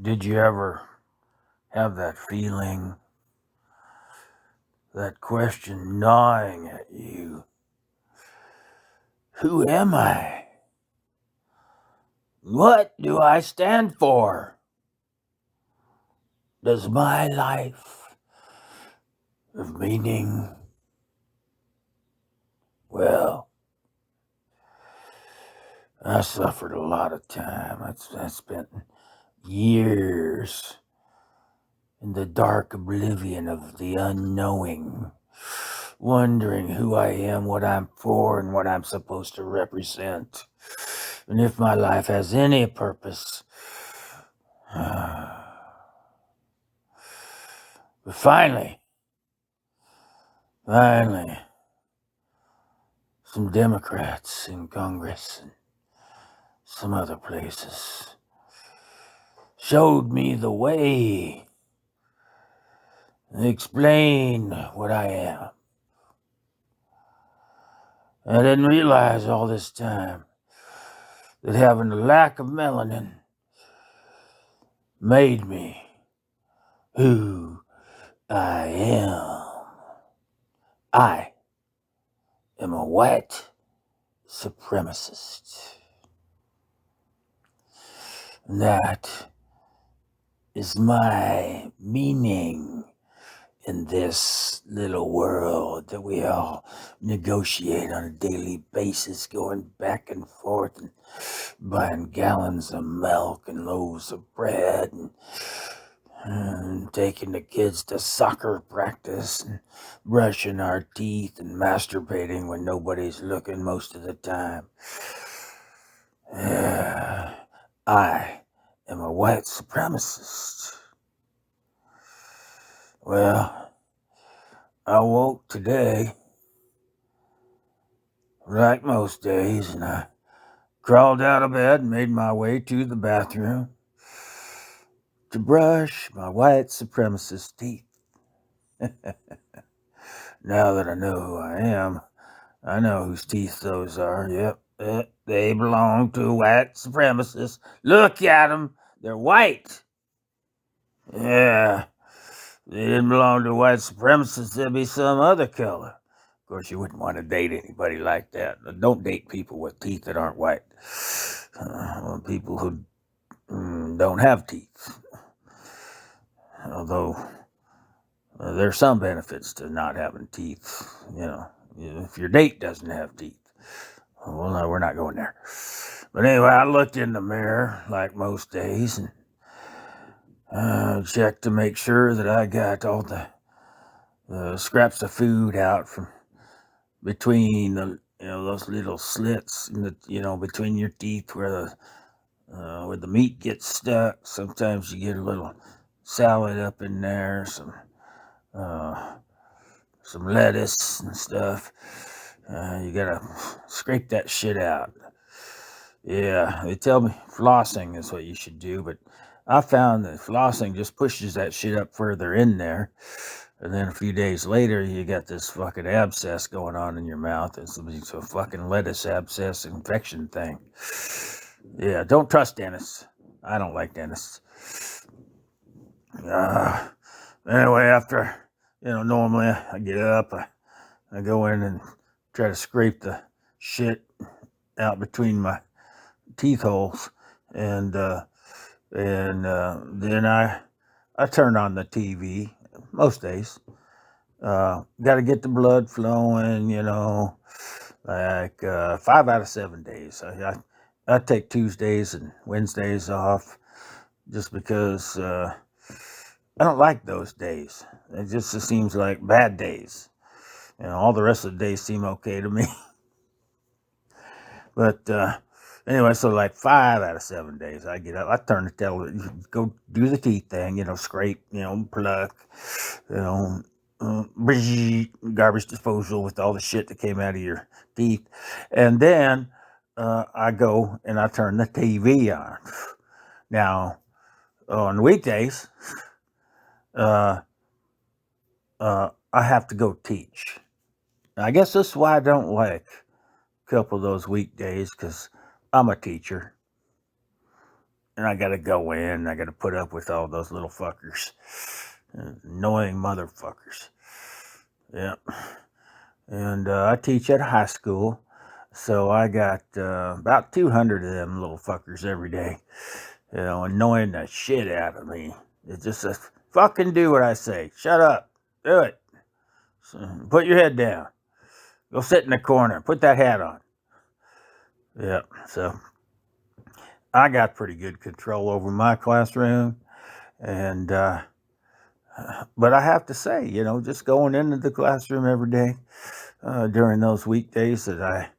Did you ever have that feeling, that question gnawing at you? Who am I? What do I stand for? Does my life have meaning? Well, I suffered a lot of time. I spent years in the dark oblivion of the unknowing, wondering who I am, what I'm for, and what I'm supposed to represent, and if my life has any purpose. But finally, some Democrats in Congress and some other places showed me the way. They explained what I am. I didn't realize all this time that having a lack of melanin made me who I am. I am a white supremacist. And that is my meaning in this little world that we all negotiate on a daily basis, going back and forth and buying gallons of milk and loaves of bread and taking the kids to soccer practice and brushing our teeth and masturbating when nobody's looking most of the time. I am a white supremacist. Well, I woke today, like most days, and I crawled out of bed and made my way to the bathroom to brush my white supremacist teeth. Now that I know who I am, I know whose teeth those are. Yep, they belong to white supremacists. Look at them, they're white. Yeah, if they didn't belong to white supremacists, there'd be some other color. Of course, you wouldn't want to date anybody like that. Don't date people with teeth that aren't white. People who don't have teeth. Although there's some benefits to not having teeth. If your date doesn't have teeth. Well, no, we're not going there. But anyway, I looked in the mirror like most days and checked to make sure that I got all the scraps of food out from between those little slits in the between your teeth where the meat gets stuck. Sometimes you get a little salad up in there, some lettuce and stuff. You gotta scrape that shit out. Yeah, they tell me flossing is what you should do, but I found that flossing just pushes that shit up further in there. And then a few days later, you got this fucking abscess going on in your mouth. It's a fucking lettuce abscess infection thing. Yeah, don't trust dentists. I don't like dentists. Anyway, after, normally I get up, I go in and try to scrape the shit out between my teeth holes, and then I turn on the TV most days. Got to get the blood flowing, like 5 out of 7 days. I take Tuesdays and Wednesdays off just because I don't like those days. It just seems like bad days. All the rest of the days seem okay to me. But anyway, so like 5 out of 7 days, I get up, I turn the television, go do the teeth thing, scrape, pluck, garbage disposal with all the shit that came out of your teeth. And then I go and I turn the TV on. Now, on weekdays, I have to go teach. Now, I guess that's why I don't like a couple of those weekdays, because I'm a teacher. and I got to go in. I got to put up with all those little fuckers, annoying motherfuckers. Yeah, and I teach at a high school, so I got about 200 of them little fuckers every day. Annoying the shit out of me. It's just a fucking do what I say. Shut up. Do it. So, put your head down. Go sit in the corner. Put that hat on. Yeah, so I got pretty good control over my classroom. And, but I have to say, just going into the classroom every day during those weekdays that I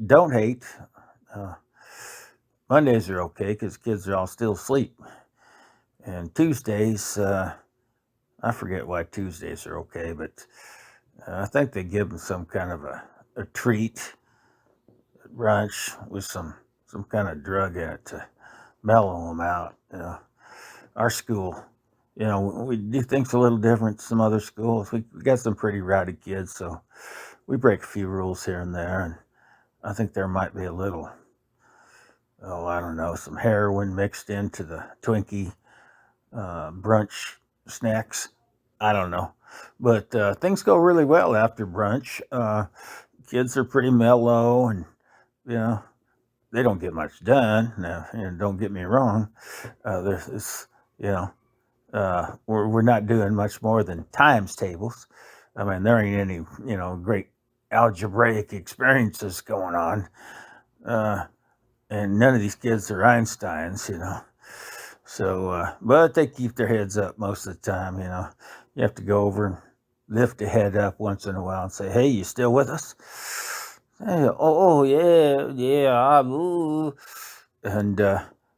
don't hate, Mondays are okay because kids are all still asleep. And Tuesdays, I forget why Tuesdays are okay, but I think they give them some kind of a treat at brunch with some kind of drug in it to mellow them out. Our school, we do things a little different than some other schools. We got some pretty rowdy kids, so we break a few rules here and there. And I think there might be a little, I don't know, some heroin mixed into the Twinkie brunch snacks. I don't know. But things go really well after brunch. Kids are pretty mellow and, they don't get much done. Now, don't get me wrong. There's this, we're not doing much more than times tables. I mean, there ain't any, great algebraic experiences going on. And none of these kids are Einsteins, So, but they keep their heads up most of the time, You have to go over and lift a head up once in a while and say, "Hey, you still with us?" Hey, oh yeah, ooh. And,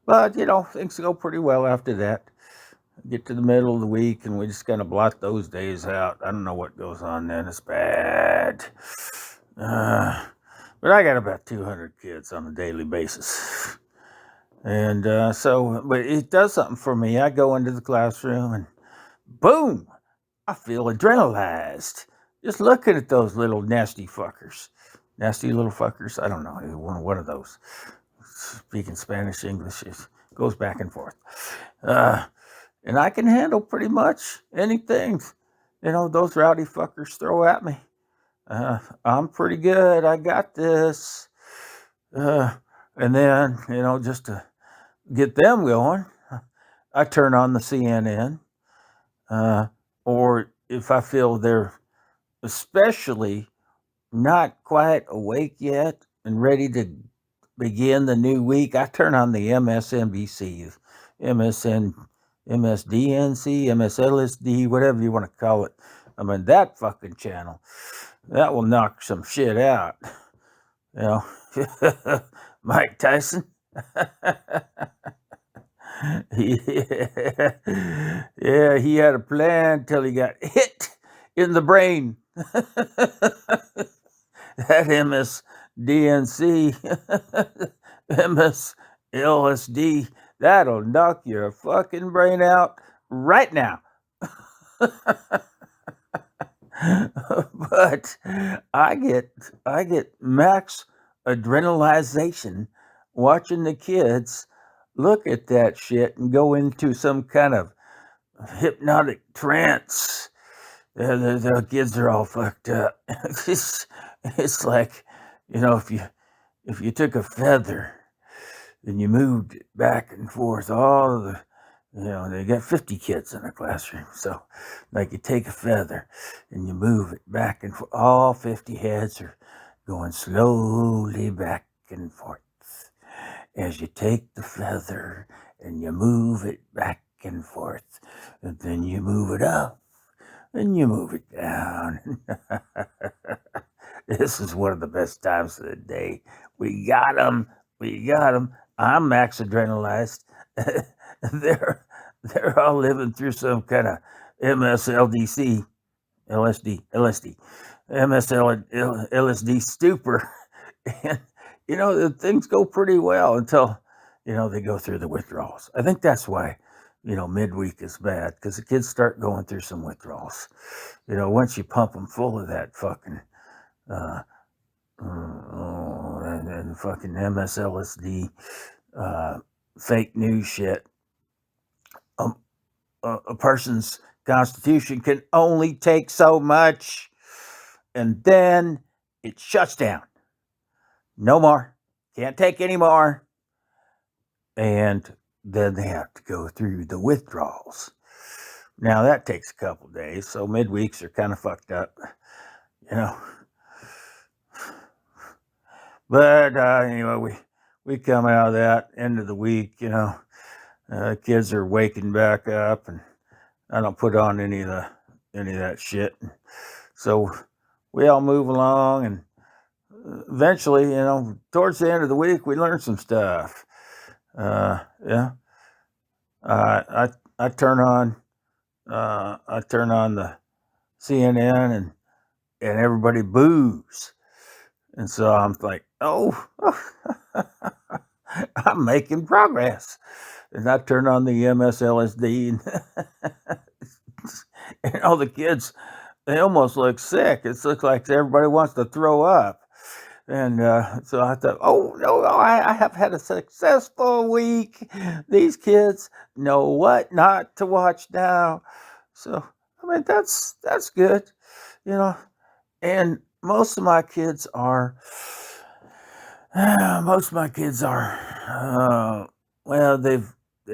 but, things go pretty well after that. Get to the middle of the week and we just kind of blot those days out. I don't know what goes on then. It's bad. But I got about 200 kids on a daily basis. And but it does something for me. I go into the classroom and boom, I feel adrenalized. Just looking at those little nasty fuckers. Nasty little fuckers. I don't know. One of those. Speaking Spanish, English, it goes back and forth. And I can handle pretty much anything, those rowdy fuckers throw at me. I'm pretty good. I got this. And then, just to get them going, I turn on the CNN. Or if I feel they're especially not quite awake yet and ready to begin the new week, I turn on the MSNBC, MSDNC, MSLSD, whatever you want to call it. I mean, that fucking channel, that will knock some shit out. Mike Tyson. Yeah, he had a plan till he got hit in the brain. That MSDNC, MSLSD, that'll knock your fucking brain out right now. But I get max adrenalization watching the kids look at that shit and go into some kind of hypnotic trance. The kids are all fucked up. It's like, if you took a feather and you moved it back and forth, all the, they got 50 kids in a classroom. So, like, you take a feather and you move it back and forth. All 50 heads are going slowly back and forth. As you take the feather and you move it back and forth, and then you move it up and you move it down. This is one of the best times of the day. We got them. I'm max adrenalized. They're all living through some kind of MSLDC, LSD, MSLSD stupor. And, things go pretty well until, they go through the withdrawals. I think that's why, midweek is bad, because the kids start going through some withdrawals. Once you pump them full of that fucking, and fucking MSLSD, fake news shit. Um, a person's constitution can only take so much, and then it shuts down. No more. Can't take any more. And then they have to go through the withdrawals. Now that takes a couple days, so midweeks are kind of fucked up, you know. But anyway, we come out of that end of the week, you know. Kids are waking back up, and I don't put on any of that shit. So we all move along, and eventually, you know, towards the end of the week, we learn some stuff. Yeah. I turn on the CNN, and everybody boos, and so I'm like, oh, I'm making progress. And I turn on the MSLSD, and all the kids, they almost look sick. It looks like everybody wants to throw up. And so I thought, oh, no, I have had a successful week. These kids know what not to watch now. So, I mean, that's good, you know. And most of my kids are, well, they're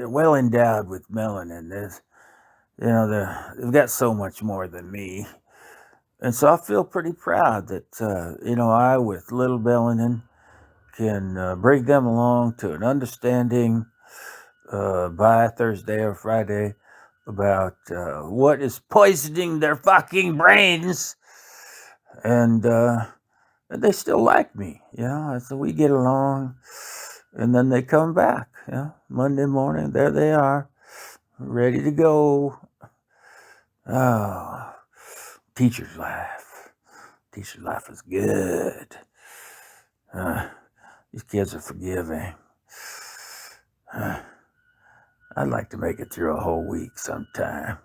well endowed with melanin. They've got so much more than me. And so I feel pretty proud that, I, with little melanin, can bring them along to an understanding by Thursday or Friday about what is poisoning their fucking brains. And they still like me, so we get along. And then they come back, Monday morning, there they are, ready to go. Oh, teacher's life. Teacher's life is good. These kids are forgiving. I'd like to make it through a whole week sometime.